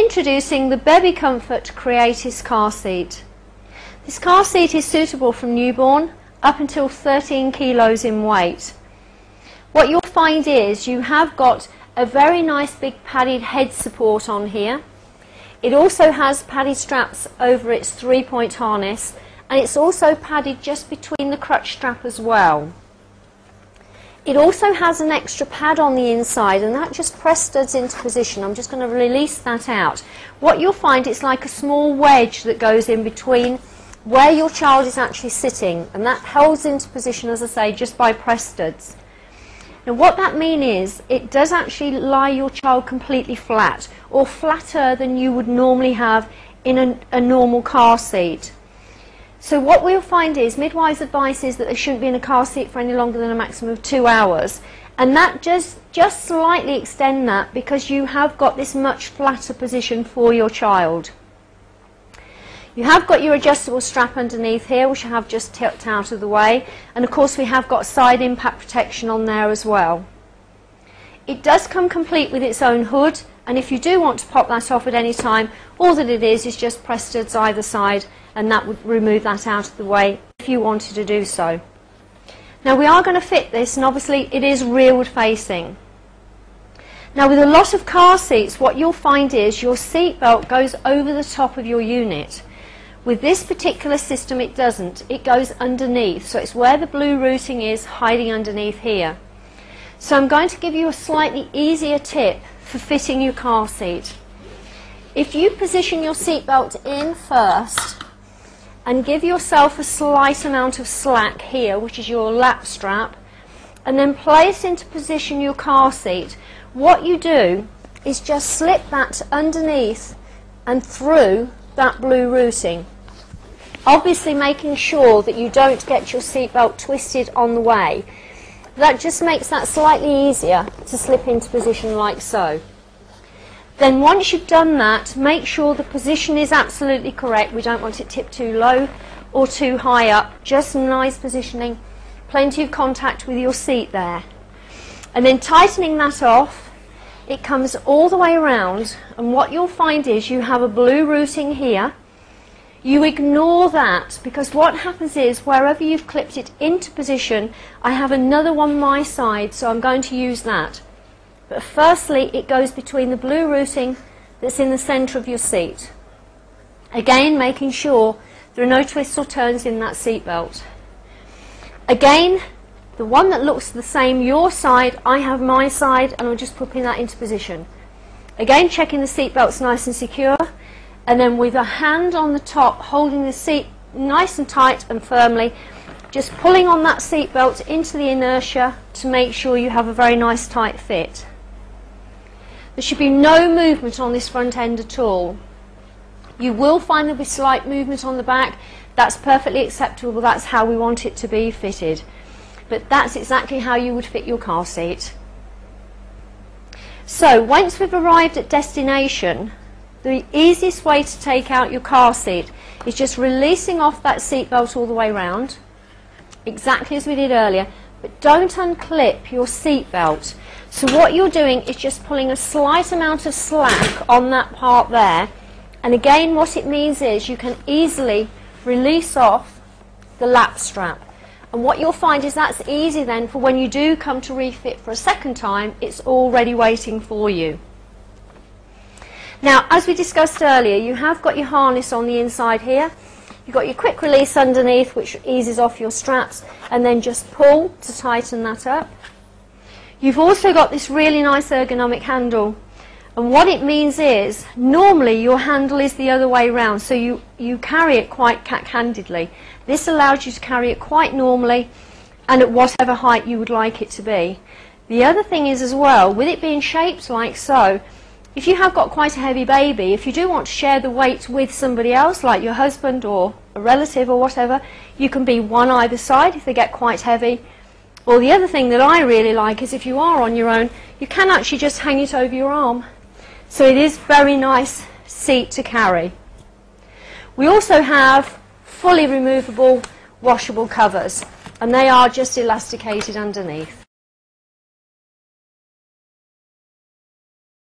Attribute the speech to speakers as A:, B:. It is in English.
A: Introducing the Baby Comfort CreatisFix car seat. This car seat is suitable from newborn up until 13 kilos in weight. What you'll find is you have got a very nice big padded head support on here. It also has padded straps over its 3-point harness, and it's also padded just between the crutch strap as well. It also has an extra pad on the inside, and that just press studs into position. I'm just going to release that out. What you'll find, it's like a small wedge that goes in between where your child is actually sitting, and that holds into position, as I say, just by press studs. Now what that means is it does actually lie your child completely flat, or flatter than you would normally have in a normal car seat. So what we'll find is midwives' advice is that they shouldn't be in a car seat for any longer than a maximum of 2 hours, and that just slightly extend that because you have got this much flatter position for your child. You have got your adjustable strap underneath here, which I have just tipped out of the way, and of course we have got side impact protection on there as well. It does come complete with its own hood, and if you do want to pop that off at any time, all that it is just press studs either side, and that would remove that out of the way if you wanted to do so. Now we are going to fit this, and obviously it is rearward facing. Now with a lot of car seats, what you'll find is your seat belt goes over the top of your unit. With this particular system it doesn't, it goes underneath, so it's where the blue routing is hiding underneath here. So I'm going to give you a slightly easier tip for fitting your car seat. If you position your seat belt in first and give yourself a slight amount of slack here, which is your lap strap, and then place into position your car seat, what you do is just slip that underneath and through that blue routing, obviously making sure that you don't get your seatbelt twisted on the way. That just makes that slightly easier to slip into position like so. Then once you've done that, make sure the position is absolutely correct. We don't want it tipped too low or too high up, just nice positioning, plenty of contact with your seat there. And then tightening that off, it comes all the way around, and what you'll find is you have a blue routing here. You ignore that, because what happens is wherever you've clipped it into position, I have another one my side, so I'm going to use that. But firstly, it goes between the blue routing that's in the centre of your seat. Again, making sure there are no twists or turns in that seat belt. Again, the one that looks the same your side, I have my side, and I'm just putting that into position. Again, checking the seat belt's nice and secure, and then with a hand on the top holding the seat nice and tight and firmly, just pulling on that seat belt into the inertia to make sure you have a very nice tight fit. There should be no movement on this front end at all. You will find there'll be slight movement on the back. That's perfectly acceptable. That's how we want it to be fitted. But that's exactly how you would fit your car seat. So once we've arrived at destination, the easiest way to take out your car seat is just releasing off that seat belt all the way round, exactly as we did earlier, but don't unclip your seat belt. So what you're doing is just pulling a slight amount of slack on that part there, and again what it means is you can easily release off the lap strap. And what you'll find is that's easy then for when you do come to refit for a second time, it's already waiting for you. Now, as we discussed earlier, you have got your harness on the inside here. You've got your quick release underneath, which eases off your straps, and then just pull to tighten that up. You've also got this really nice ergonomic handle. And what it means is, normally your handle is the other way around, so you carry it quite cat-handedly. This allows you to carry it quite normally and at whatever height you would like it to be. The other thing is as well, with it being shaped like so, if you have got quite a heavy baby, if you do want to share the weight with somebody else, like your husband or a relative or whatever, you can be one either side if they get quite heavy. Or the other thing that I really like is if you are on your own, you can actually just hang it over your arm. So it is very nice seat to carry. We also have fully removable washable covers, and they are just elasticated underneath.